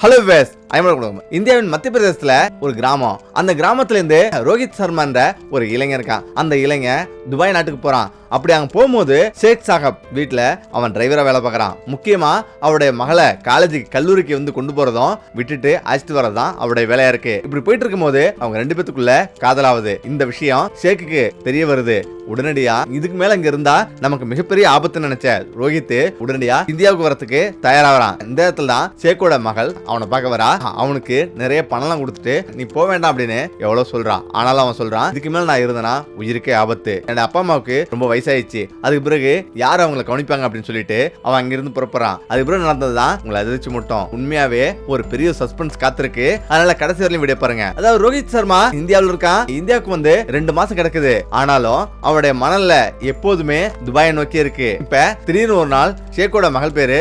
Hello ways இந்தியாவின் மத்திய பிரதேசத்துல ஒரு கிராமம். அந்த கிராமத்துல இருந்து ரோஹித் சர்மான்ற ஒரு இளைஞன் இருக்கான். அந்த இளைஞன் துபாய் நாட்டுக்கு போறான். அப்படி அங்க போகும்போது ஷேக் சாஹப் வீட்டுல அவன் டிரைவரா வேலை பார்க்கறான். முக்கியமா அவருடைய மகளை காலேஜுக்கு கல்லூரிக்கு வந்து கொண்டு போறதும் விட்டுட்டு அழைச்சிட்டு வரதான் அவருடைய வேலையா இருக்கு. இப்படி போயிட்டு இருக்கும் போது அவங்க ரெண்டு பேத்துக்குள்ள காதலாவது. இந்த விஷயம் ஷேக்குக்கு தெரிய வருது. உடனடியா இதுக்கு மேல இங்க இருந்தா நமக்கு மிகப்பெரிய ஆபத்து நினைச்ச ரோஹித் உடனடியா இந்தியாவுக்கு வரத்துக்கு தயாராகிறான். இந்த இடத்துல தான் ஷேக்கோட மகள் அவனை பார்க்க வரா. அவனுக்கு நிறைய பணம் கொடுத்துட்டு நீ போக வேண்டாம் அப்படின்னு எவ்வளவு சொல்றான். ஆனாலும் அவன் சொல்றான், இதுக்கு மேல நான் இருந்தேன்னா உயிருக்கே ஆபத்து. என்னோட அப்பா அம்மாவுக்கு ரொம்ப வயசாயிடுச்சு, அதுக்கு பிறகு யார் அவங்களை கவனிப்பாங்க அப்படின்னு சொல்லிட்டு அவன் அங்கிருந்து புறப்படுறான். அதுக்கு பிறகு நடந்ததுதான் உங்களை அதிர்ச்சி மட்டும். உண்மையாவே ஒரு பெரிய சஸ்பென்ஸ் காத்திருக்கு. அதனால கடைசி வரையும் விட பாருங்க. அதாவது ரோஹித் சர்மா இந்தியாவில் இருக்கான். இந்தியாவுக்கு வந்து 2 மாசம் கிடக்குது. ஆனாலும் அவருடைய மனல்ல எப்போதுமே துபாயை நோக்கி இருக்கு. இப்ப திடீர்னு ஒரு நாள் ஷேக்கோட மகள் பேரு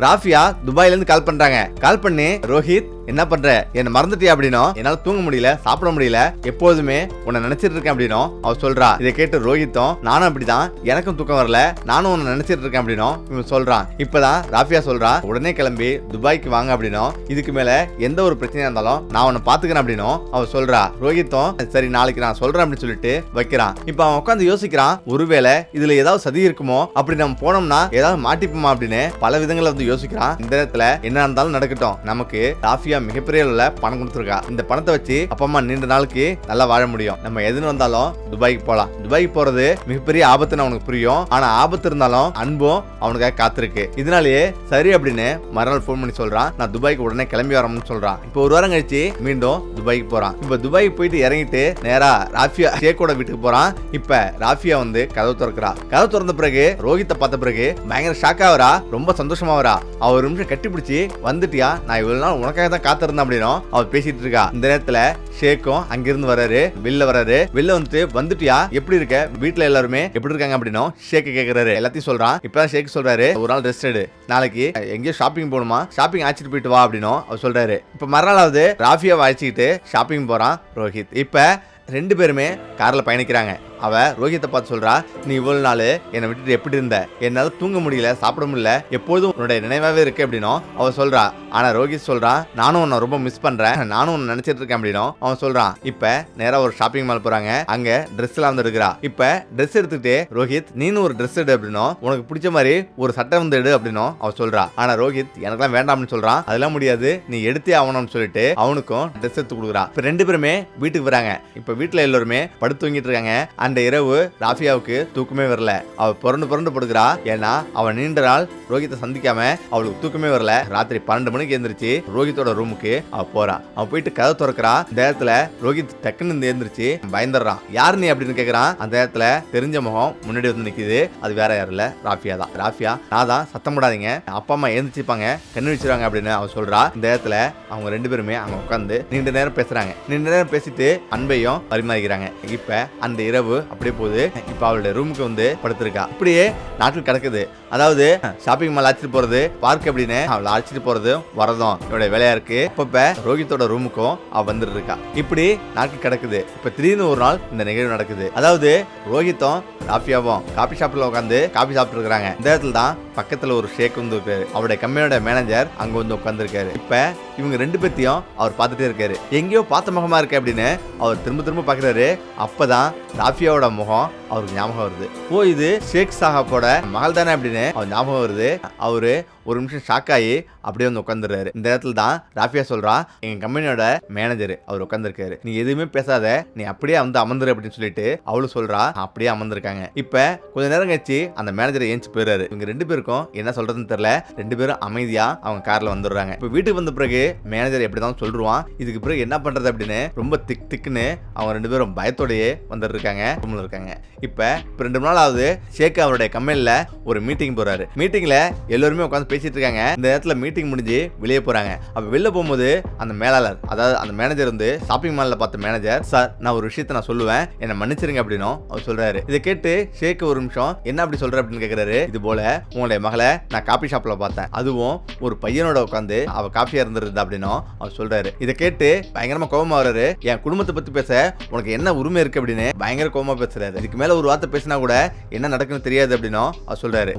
ராஃபியா துபாயில இருந்து கால் பண்றாங்க. கால் பண்ணி, ரோஹித் என்ன பண்ற, என்ன மறந்துட்டியா அப்படின்னும், என்னால தூங்க முடியல, சாப்பிட முடியல, எப்போதுமே உன்னை நினைச்சிட்டு இருக்கேன் அப்படின்னும் அவ சொல்றா. இதை கேட்டு ரோஹித்தும், நானும் அப்படிதான், எனக்கும் தூக்கம் வரல, நானும் உன்னை நினைச்சிட்டு இருக்கேன் அப்படின்னும் இவன் சொல்றான். இப்பதான் ராஃபியா சொல்றா, உடனே கிளம்பி துபாய்க்கு வாங்க அப்படின்னும், இதுக்கு மேல எந்த ஒரு பிரச்சனையா இருந்தாலும் நான் உன்னை பாத்துக்கிறேன் அப்படின்னும் அவ சொல்றா. ரோஹித்தும் சரி நாளைக்கு நான் சொல்றேன் அப்படின்னு சொல்லிட்டு வைக்கிறான். இப்ப அவன் உட்காந்து யோசிக்கிறான், ஒருவேளை இதுல ஏதாவது சதி இருக்குமோ, அப்படி நம்ம போனோம்னா ஏதாவது மாட்டிப்போமா அப்படின்னு பல விதங்களை வந்து யோசிக்கிறான். இந்த இடத்துல என்ன இருந்தாலும் நடக்கட்டும், நமக்கு ராஃபியா மிகப்பெரிய பணம் கொடுத்துருக்கா. இந்த பணத்தை வச்சு அப்பா அம்மா நீண்ட நாளுக்கு நல்லா வாழ முடியும். நம்ம எதுன்னு வந்தாலும் துபாய்க்கு போலாம். துபாய்க்கு போறது மிகப்பெரிய ஆபத்துன்னு அவனுக்கு புரியும். ஆனா ஆபத்து இருந்தாலும் அன்பும் அவனுக்காக காத்திருக்கு. இதனாலேயே சரி அப்படின்னு மறுநாள் போன் பண்ணி சொல்றான், நான் துபாய்க்கு உடனே கிளம்பி வரணும்னு சொல்றான். இப்போ ஒரு வாரம் கழிச்சு மீண்டும் துபாய்க்கு போறான். இப்ப துபாய்க்கு போயிட்டு இறங்கிட்டு நேரா ராஃபியா ஷேக்கோட வீட்டுக்கு போறான். இப்ப ராஃபியா வந்து கதவு திறக்கிறா. கதவு திறந்த பிறகு ரோஹித்தை பார்த்த பிறகு பயங்கர ஷாக்கா வரா, ரொம்ப சந்தோஷமா வரா. அவ ஒரு நிமிஷம் கட்டி பிடிச்சி, வந்துட்டியா, நான் இவ்வளவு நாள் உனக்காக தான் காத்திருந்தேன் அப்படின்னு அவர் பேசிட்டு இருக்கா. இந்த நேரத்துல ஷேக்கும் அங்கிருந்து வராரு. வெளில வந்துட்டியா, எப்படி இருக்க, வீட்டுல எல்லாருமே எப்படி இருக்காங்க அப்படின்னு ஷேக் கேக்குறாரு. எல்லாத்தையும் சொல்றான். இப்பதான் ஷேக் சொல்றாரு, ஒரு நாள் ரெஸ்ட் எடு, நாளைக்கு எங்கேயோ ஷாப்பிங் போகணுமா, ஷாப்பிங் அழைச்சிட்டு போயிட்டு வா அப்படின்னு அவர் சொல்றாரு. இப்ப மறுநாளாவது ராஃபியா அழைச்சிக்கிட்டு ஷாப்பிங் போறான் ரோஹித். இப்ப 2 பேருமே கார்ல பயணிக்கிறாங்க. அவ ரோஹித்தை பார்த்து சொல்றா, நீ இவ்வளவு நாள் என்னை விட்டுட்டு எப்படி இருந்த, என்னால தூங்க முடியல, சாப்பிட முடியல, எப்போதும் உன்னுடைய நினைவாவே இருக்கு அப்படின்னும் அவ சொல்றா. ஆனா ரோஹித் சொல்றான், நானும் உன்னை ரொம்ப மிஸ் பண்றேன், நானும் உன்னை நினைச்சிட்டு இருக்கேன் அப்படின்னும் அவன் சொல்றான். இப்ப நேரா ஒரு ஷாப்பிங் மால் போறாங்க. அங்க ட்ரெஸ் எல்லாம் வந்து எடுக்கிறா. இப்ப ட்ரெஸ் எடுத்துட்டு, ரோஹித் நீனும் ஒரு ட்ரெஸ் எடு அப்படின்னும், உனக்கு பிடிச்ச மாதிரி ஒரு சட்டை வந்து எடு அப்படின்னும் அவ சொல்றா. ஆனா ரோஹித் எனக்கெல்லாம் வேண்டாம் அப்படின்னு சொல்றான். அதெல்லாம் முடியாது, நீ எடுத்தே ஆகணும்னு சொல்லிட்டு அவனுக்கும் ட்ரெஸ் எடுத்து கொடுக்குறா. இப்ப 2 பேருமே வீட்டுக்கு வராங்க. இப்ப வீட்டுல எல்லாருமே படுத்து தூங்கிட்டு இருக்காங்க. அந்த இரவு ராஃபியாவுக்கு தூக்கமே வரல. அவ புரண்டு படுக்கிறா. ஏன்னா அவன் நீண்ட நாள் ரோஹித்தை சந்திக்காம அவளுக்கு தூக்கமே வரல. ராத்திரி 12 மணிக்கு எந்திரிச்சு ரோஹித்தோட ரூமுக்கு அவ போறா. அவ போயிட்டு கதவு திறக்கிறா. இந்த இடத்துல ரோஹித் டக்குன்னு எந்திரிச்சு பயந்துடுறான். யாரு நீ அப்படின்னு கேக்குறான். அந்த இடத்துல தெரிஞ்ச முகம் முன்னாடி வந்து நிக்குது. அது வேற யாரும் இல்ல, ராஃபியா தான். ராஃபியா, நான் தான், சத்தம் போடாதீங்க, அப்பா அம்மா எழுந்திருப்பாங்க, கண்ணு வச்சிருவாங்க அப்படின்னு அவ சொல்றா. இந்த இடத்துல அவங்க 2 பேருமே அங்க உட்காந்து நீண்ட நேரம் பேசுறாங்க. நீண்ட நேரம் பேசிட்டு அன்பையும் பரிமாறிக்கிறாங்க. இப்ப அந்த இரவு அப்படியே போகுது. இப்ப அவளுடைய ரூமுக்கு வந்து படுத்திருக்கா. இப்படியே நாட்கள் கிடக்குது. அதாவது ஷாப்பிங் மால் அழைச்சிட்டு போறது, பார்க் அப்படின்னு அவளை அழைச்சிட்டு போறது வரதும் இவருடைய வேலையா இருக்கு. இப்ப ரோஹித்தோட ரூமுக்கும் அவ வந்துட்டு இருக்கா. இப்படி நாட்கள் கிடக்குது. இப்ப திடீர்னு ஒரு நாள் இந்த நிகழ்வு நடக்குது. அதாவது ரோஹித்தும் ராஃபியாவும் காபி ஷாப்ல உட்காந்து காபி சாப்பிட்டு இருக்காங்க. இந்த இடத்துல தான் பக்கத்துல ஒரு ஷேக் வந்து இருக்காரு. அவருடைய கம்பெனியோட மேனேஜர் அங்க வந்து உட்கார்ந்து இருக்காரு. இப்ப இவங்க 2 பேத்தையும் அவர் பார்த்துட்டே இருக்காரு. எங்கேயோ பார்த்த முகமா இருக்கு அப்படின்னு அவர் திரும்ப பாக்குறாரு. அப்பதான் ராஃபியாவோட முகம் அவருக்கு ஞாபகம் வருது. ஓ, இது ஷேக் சாஹாப்போட மகள் தானே அப்படின்னு அவர் ஞாபகம் வருது. அவரு ஒரு நிமிஷம் ஷாக் ஆகி அப்படியே வந்து உட்காந்துருக்காரு. இந்த இடத்துல தான் ராஃபியா சொல்றா, எங்க கம்பெனியோட மேனேஜர் அவர் உட்காந்துருக்காரு, நீ எதுவுமே பேசாத, நீ அப்படியே வந்து அமர்ந்துரு அப்படின்னு சொல்லிட்டு அவளு சொல்றா. அப்படியே அமர்ந்திருக்காங்க. இப்ப கொஞ்ச நேரம் கழிச்சு அந்த மேனேஜர் ஏஞ்சி போயிடுறாரு. இவங்க 2 பேருக்கும் என்ன சொல்றதுன்னு தெரியல. 2 பேரும் அமைதியா அவங்க கார்ல வந்துடுறாங்க. இப்ப வீட்டுக்கு வந்த பிறகு மேனேஜர் எப்படிதான் சொல்றான், இதுக்கு பிறகு என்ன பண்றது அப்படின்னு ரொம்ப திக்குன்னு அவங்க 2 பேரும் பயத்தோடயே வந்துட்டு இருக்காங்க. இப்ப 2 நாள் ஆகுது. ஷேக் அவருடைய கம்பெனில ஒரு மீட்டிங் போறாரு. மீட்டிங்ல எல்லாருமே உட்காந்து பேசிட்டு இருக்காங்க. இந்த இடத்துல மீட்டிங் முடிஞ்சு வெளியே போறாங்க. அப்ப வெளில போகும்போது அந்த மேலாளர், அதாவது அந்த மேனேஜர் வந்து ஷாப்பிங் மால்ல பார்த்த மேனேஜர், சார் நான் ஒரு விஷயத்தை நான் சொல்லுவேன், என்ன மன்னிச்சிருங்க அப்படின்னு அவர் சொல்றாரு. இதை கேட்டு ஷேக் ஒரு நிமிஷம் என்ன அப்படி சொல்ற அப்படின்னு கேக்குறாரு. இது போல உங்களுடைய மகளை நான் காபி ஷாப்ல பார்த்தேன், அதுவும் ஒரு பையனோட உட்காந்து அவ காஃபியா இருந்திருந்தா அப்படின்னு அவர் சொல்றாரு. இதை கேட்டு பயங்கரமா கோபமா வர்றாரு. என் குடும்பத்தை பத்தி பேச உனக்கு என்ன உரிமை இருக்கு அப்படின்னு பயங்கர கோபமா பேசுறாரு. இதுக்கு மேல ஒரு வார்த்தை பேசினா கூட என்ன நடக்குன்னு தெரியாது அப்படின்னும் அவர் சொல்றாரு.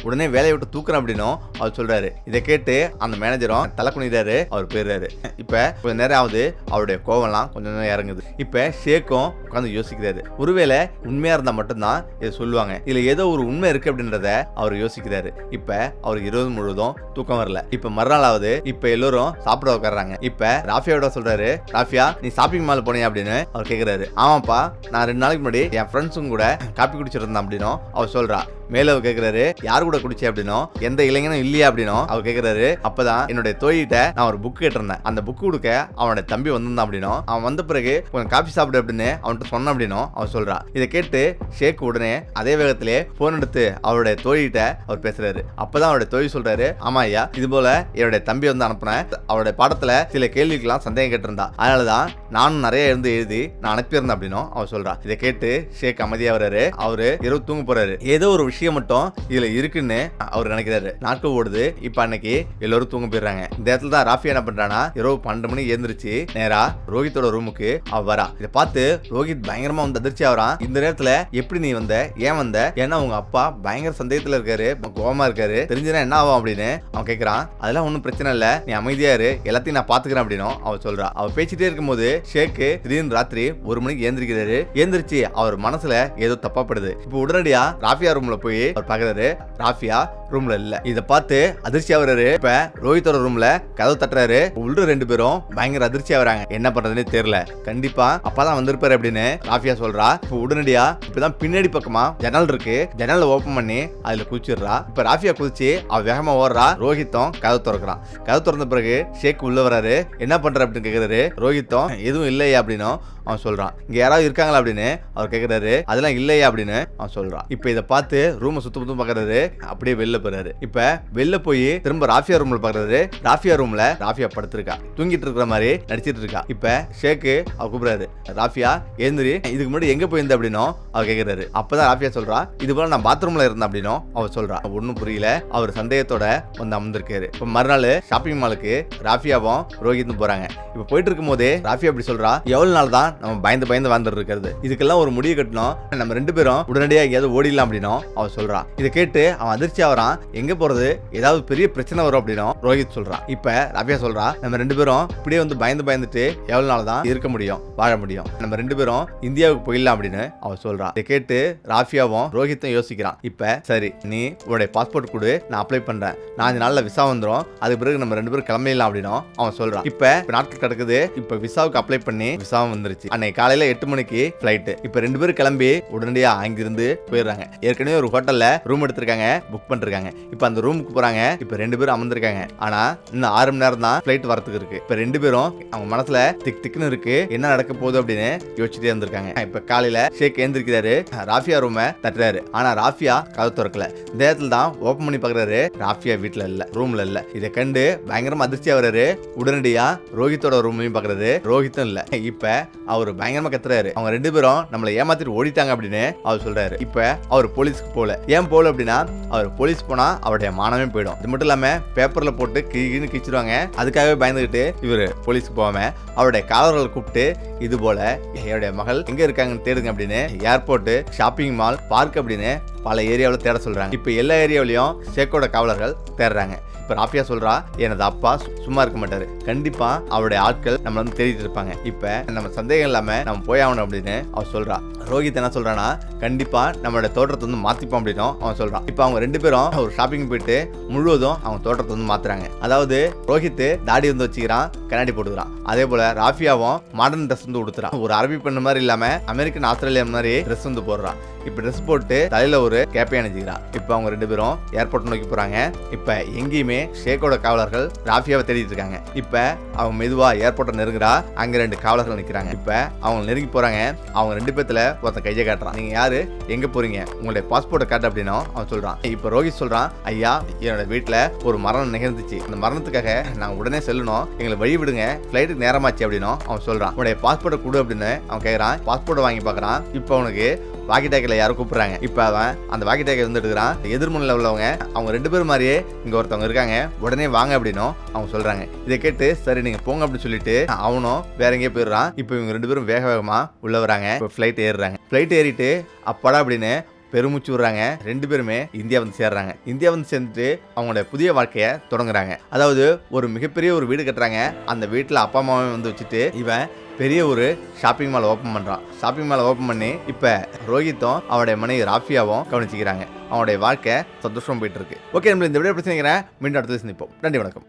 உடனே வேலையை விட்டு தூக்குறேன் அப்படின்னும் அவர் சொல்றாரு. இதை கேட்டு அந்த மேனேஜரும் தலை குனிறாரு, அவர் போயிடுறாரு. இப்ப கொஞ்ச நேரம் ஆகுது, அவருடைய கோவம்லாம் கொஞ்சம் நேரம் இறங்குது. இப்ப ஷேக்கும் உட்காந்து யோசிக்கிறாரு. ஒருவேளை உண்மையா இருந்தா மட்டும்தான் இதை சொல்லுவாங்க, இதுல ஏதோ ஒரு உண்மை இருக்கு அப்படின்றத அவர் யோசிக்கிறாரு. இப்ப அவருக்கு இரவு முழுவதும் தூக்கம் வரல. இப்ப மறுநாளாவது இப்ப எல்லோரும் சாப்பிட உட்கார்றாங்க. இப்ப ராஃபியாவோட சொல்றாரு, ராஃபியா நீ ஷாப்பிங் மால் போனியா அப்படின்னு அவர் கேக்குறாரு. ஆமாப்பா, நான் 2 நாளைக்கு முன்னாடி என் ஃப்ரெண்ட்ஸும் கூட காப்பி குடிச்சிருந்தேன் அப்படின்னும் அவர் சொல்றா. மேல அவர் கேக்குறாரு, யாரு கூட குடிச்சே அப்படின்னும், எந்த இளைஞனும் இல்லையா அப்படின்னும் அவர் கேக்குறாரு. அப்பதான் என்னுடைய தோழிட்ட நான் ஒரு புக் கேட்டிருந்தேன், அந்த புக் கொடுக்க அவனோட தம்பி வந்திருந்தான் அப்படின்னும், அவன் வந்த பிறகு கொஞ்சம் காபி சாப்பிடு அப்படின்னு அவன்கிட்ட சொன்ன அப்படின்னும் அவர் சொல்றா. இதை கேட்டு ஷேக் உடனே அதே வேகத்திலே போன் எடுத்து அவருடைய தோழிட்ட அவர் பேசுறாரு. அப்பதான் அவருடைய தோழி சொல்றாரு, ஆமா ஐயா, இது போல என்னுடைய தம்பி வந்து அனுப்புனேன், அவருடைய பாடத்துல சில கேள்விக்கெல்லாம் சந்தேகம் கேட்டிருந்தா, அதனாலதான் நானும் நிறைய இருந்து எழுதி நான் அனுப்பியிருந்தேன் அப்படின்னும் அவர் சொல்றா. இதை கேட்டு ஷேக் அமைதியா வர்றாரு. அவரு இரவு தூங்க போறாரு. ஏதோ ஒரு விஷயம் மட்டும் இதுல இருக்குன்னு அவர் நினைக்கிறாரு. நாட்கள் ஓடுது. இப்ப அன்னைக்கு எல்லாரும் தூங்க போயிடுறாங்க. இந்த இடத்துல தான் ராஃபியா என்ன பண்றானா, இரவு 12 மணி எழுந்திருச்சு நேரா ரோஹித்தோட ரூமுக்கு அவ வரா. இதை பார்த்து ரோஹித் பயங்கரமா வந்து அதிர்ச்சி ஆகிறான். இந்த நேரத்துல எப்படி நீ வந்த, ஏன் வந்த, ஏன்னா உங்க அப்பா பயங்கர சந்தேகத்துல இருக்காரு, கோவமா இருக்காரு, தெரிஞ்சுனா என்ன ஆகும் அப்படின்னு அவன் கேட்கறான். அதெல்லாம் ஒன்னும் பிரச்சனை இல்ல, நீ அமைதியா இரு, எல்லாத்தையும் நான் பாத்துக்கிறேன் அப்படின்னு அவ சொல்றா. அவ பேசிட்டே இருக்கும்போது ஷேக்கு திடீர்னு ராத்திரி 1 மணிக்கு ஏந்திரிக்கிறாரு. ஏந்திரிச்சு அவர் மனசுல ஏதோ தப்பா படுது. இப்ப உடனடியா ராஃபியா ரூம்ல போய் அவர் பாக்குறாரு. ராஃபியா ரூம்ல இல்ல. இத பார்த்து அதிர்ச்சி ஆகுறாரு. இப்ப ரோஹித்தோட ரூம்ல கதவு தட்டுறாரு. உள்ள 2 பேரும் பயங்கர அதிர்ச்சி ஆகுறாங்க. என்ன பண்றதுன்னு தெரியல, கண்டிப்பா அப்பதான் வந்திருப்பாரு அப்படின்னு ராஃபியா சொல்றா. இப்ப உடனடியா இப்பதான் பின்னாடி பக்கமா ஜன்னல் இருக்கு, ஜன்னலை ஓபன் பண்ணி அதுல குதிச்சிடுறா. இப்ப ராஃபியா குதிச்சு அவ வேகமா ஓடுறா. ரோஹித்தும் கதவு திறக்கிறான். கதவு திறந்த பிறகு ஷேக் உள்ள வராரு. என்ன பண்ற அப்படின்னு கேக்குறாரு. ரோஹித்தும் எதுவும் இல்லையா அப்படின்னு அவன் சொல்றான். இங்க யாராவது இருக்காங்களா அப்படின்னு அவர் கேக்குறாரு. அதெல்லாம் இல்லையா அப்படின்னு அவன் சொல்றான். இப்ப இதை பார்த்து ரூம் சுத்தம் பாக்குறாரு. அப்படியே வெளில போறாரு. இப்ப வெளில போய் திரும்ப ராஃபியா ரூம்ல பாக்குறாரு. ராஃபியா ரூம்ல ராஃபியா படுத்திருக்கா, தூங்கிட்டு இருக்கிற மாதிரி நடிச்சிட்டு இருக்கா. இப்ப ஷேக்கு அவர் கூப்பிடுறாரு, ராஃபியா ஏந்திரி, இதுக்கு முன்னாடி எங்க போயிருந்த அப்படின்னும் அவர் கேக்குறாரு. அப்பதான் ராஃபியா சொல்றா, இது போல நான் பாத்ரூம்ல இருந்தேன் அப்படின்னும் அவர் சொல்றா. ஒன்னும் புரியல. அவர் சந்தேகத்தோட வந்து அமர்ந்திருக்காரு. இப்ப மறுநாள் ஷாப்பிங் மாலுக்கு ராஃபியாவும் ரோஹித்தும் போறாங்க. இப்ப போயிட்டு இருக்கும் போதே ராஃபியா அப்படி சொல்றா, எவ்வளவு நாள் தான் நம்ம பயந்து பயந்து வாழ்ந்துட்டு இருக்கிறது, இதுக்கெல்லாம் ஒரு முடிவு கட்டணும், நம்ம 2 பேரும் உடனடியா எங்கேயாவது ஓடிடலாம் அப்படின்னும் அவன் சொல்றான். இதை கேட்டு அவன் அதிர்ச்சி ஆகிறான். எங்க போறது, ஏதாவது பெரிய பிரச்சனை வரும் அப்படின்னும் ரோஹித் சொல்றான். இப்ப ராஃபியா சொல்றா, நம்ம 2 பேரும் இப்படியே வந்து பயந்து பயந்துட்டு எவ்வளவு நாள் தான் இருக்க முடியும், வாழ முடியும், நம்ம 2 பேரும் இந்தியாவுக்கு போயிடலாம் அப்படின்னு அவன் சொல்றான். இதை கேட்டு ராஃபியாவும் ரோஹித்தும் யோசிக்கிறான். இப்ப சரி, நீ உன்னுடைய பாஸ்போர்ட் கொடு, நான் அப்ளை பண்றேன், 4 நாள்ல விசா வந்துடும், அதுக்கு பிறகு நம்ம 2 பேரும் கிளம்பிடலாம் அப்படின்னு அவன் சொல்றான். இப்ப நாட்கள் கிடக்குது. இப்ப விசாவுக்கு அப்ளை பண்ணி விசாவும் வந்துருச்சு. அன்னைக்கு காலையில 8 மணிக்கு ஃபிளைட். இப்ப 2 பேரும் கிளம்பி உடனடியா அங்கிருந்து போயிடுறாங்க. ஏற்கனவே ஒரு ஹோட்டல்ல ரூம் எடுத்திருக்காங்க, புக் பண்ணிருக்காங்க. இப்ப அந்த ரூமுக்கு போறாங்க. இப்ப 2 பேரும் அமர்ந்திருக்காங்க. ஆனா இன்னும் 6 மணி நேரம் தான் ஃபிளைட் வரதுக்கு இருக்கு. இப்ப 2 பேரும் அவங்க மனசுல திக் திக்னு இருக்கு, என்ன நடக்க போகுது அப்படின்னு யோசிச்சுட்டே இருந்திருக்காங்க. இப்ப காலையில ஷேக் எழுந்திருக்கிறாரு. ராஃபியா ரூமை தட்டுறாரு. ஆனா ராஃபியா கதவு திறக்கல. இந்த இடத்துல தான் ஓபன் பண்ணி பாக்குறாரு. ராஃபியா வீட்டுல இல்ல, ரூம்ல இல்ல. இதை கண்டு பயங்கரமா அதிர்ச்சியா வர்றாரு. உடனடியா ரோஹித்தோட ரூம்லையும் பாக்குறாரு. ரோஹித்தும் இல்ல. இப்ப அவர் பயங்கரமா கத்துறாரு, அவங்க 2 பேரும் நம்மளை ஏமாத்திட்டு ஓடிட்டாங்க அப்படின்னு அவர் சொல்றாரு. இப்ப அவர் போலீஸ்க்கு போல. ஏன் போல அப்படின்னா, அவர் போலீஸ் போனா அவருடைய மானமே போயிடும். இது மட்டும் இல்லாம பேப்பர்ல போட்டு கீழே கிச்சிருவாங்க. அதுக்காகவே பயந்துகிட்டு இவரு போலீஸ்க்கு போகாம அவருடைய காவலர்களை கூப்பிட்டு, இது போல என்னுடைய மகள் எங்க இருக்காங்கன்னு தேடுங்க அப்படின்னு ஏர்போர்ட், ஷாப்பிங் மால், பார்க் அப்படின்னு பல ஏரியாவில் தேட சொல்றாங்க. இப்ப எல்லா ஏரியாவிலையும் ஷேக்கோட காவலர்கள் தேடுறாங்க. இப்ப ராஃபியா சொல்றா, எனது அப்பா சும்மா இருக்க மாட்டாரு, கண்டிப்பா அவருடைய ஆட்கள் நம்ம வந்து தேடிட்டு இருப்பாங்க, இப்ப நம்ம சந்தேகம் இல்லாம நம்ம போய் ஆகணும் அப்படின்னு அவர் சொல்றா. ரோஹித் என்ன சொல்றானா, கண்டிப்பா நம்மளோட தோற்றத்தை வந்து மாத்திப்போம் அப்படின்னு அவன் சொல்றான். இப்ப அவங்க 2 பேரும் ஒரு ஷாப்பிங் போயிட்டு முழுவதும் அவங்க தோற்றத்தை வந்து மாத்துறாங்க. அதாவது ரோஹித் தாடி வந்து வச்சுக்கிறான், கண்ணாடி போட்டுக்கிறான். அதே போல ராஃபியாவும் மாடர்ன் ட்ரெஸ் வந்து கொடுத்துறான். ஒரு அரபி பெண்ணு மாதிரி இல்லாம அமெரிக்கன் ஆஸ்திரேலியா மாதிரி ட்ரெஸ் வந்து போடுறான். இப்ப ட்ரெஸ் போட்டு தலையில ஒரு கேப்பை அணிஞ்சுக்கிறான். இப்ப அவங்க 2 பேரும் ஏர்போர்ட் நோக்கி போறாங்க. இப்ப எங்கேயுமே ஷேக்கோட காவலர்கள் ராஃபியாவை தேடிட்டு இருக்காங்க. இப்ப அவங்க மெதுவா ஏர்போர்ட்டை நெருங்குறா. அங்க 2 காவலர்கள் நிக்கிறாங்க. இப்ப அவங்க நெருங்கி போறாங்க. அவங்க 2 பேத்துல ஒருத்தன் கையை காட்டுறான். நீங்க யாரு, எங்க போறீங்க, உங்களுடைய பாஸ்போர்ட்டை காட்டு அப்படின்னு அவன் சொல்றான். இப்ப ரோஹித் சொல்றான், ஐயா என்னோட வீட்டுல ஒரு மரணம் நிகழ்ந்துச்சு, அந்த மரணத்துக்காக நாங்க உடனே செல்லணும், எங்களை வழி விடுங்க, ஃபிளைட்டுக்கு நேரமாச்சு அப்படின்னு அவன் சொல்றான். உன்னுடைய பாஸ்போர்ட்டை கொடு அப்படின்னு அவன் கேட்கறான். பாஸ்போர்ட்டை வாங்கி பாக்குறான். இப்ப அவனுக்கு வாக்கி டேக்கில் யாரும் கூப்பிடுறாங்க. இப்ப அவன் அந்த வாக்கி டேக்கை வந்து எடுக்கிறான். எதிர்முனையில் உள்ளவங்க அவங்க 2 பேரும் மாதிரியே இங்க ஒருத்தவங்க இருக்காங்க, உடனே வாங்க அப்படின்னும் அவங்க சொல்றாங்க. இதை கேட்டு சரி நீங்க போங்க அப்படின்னு சொல்லிட்டு அவனும் வேற எங்கேயே போயிடுறான். இப்ப இவங்க 2 பேரும் வேக வேகமா உள்ள வராங்க. ஃபிளைட் ஏறுறாங்க. ஃபிளைட் ஏறிட்டு அப்பாடா அப்படின்னு பெருமூச்சு விடுறாங்க. 2 பேருமே இந்தியா வந்து சேர்றாங்க. இந்தியா வந்து சேர்ந்துட்டு அவங்களோட புதிய வாழ்க்கையை தொடங்குறாங்க. அதாவது ஒரு மிகப்பெரிய ஒரு வீடு கட்டுறாங்க. அந்த வீட்டில் அப்பா அம்மாவை வந்து வச்சுட்டு இவன் பெரிய ஒரு ஷாப்பிங் மால் ஓப்பன் பண்றான். ஷாப்பிங் மால் ஓப்பன் பண்ணி இப்ப ரோஹித்தும் அவனுடைய மனைவி ராஃபியாவும் கவனிச்சுக்கிறாங்க. அவனுடைய வாழ்க்கை சந்தோஷம் போயிட்டு இருக்கு. ஓகே, நம்ம இந்த வீடியோ பிரச்சனை மீண்டும் அடுத்து சந்திப்போம். நன்றி, வணக்கம்.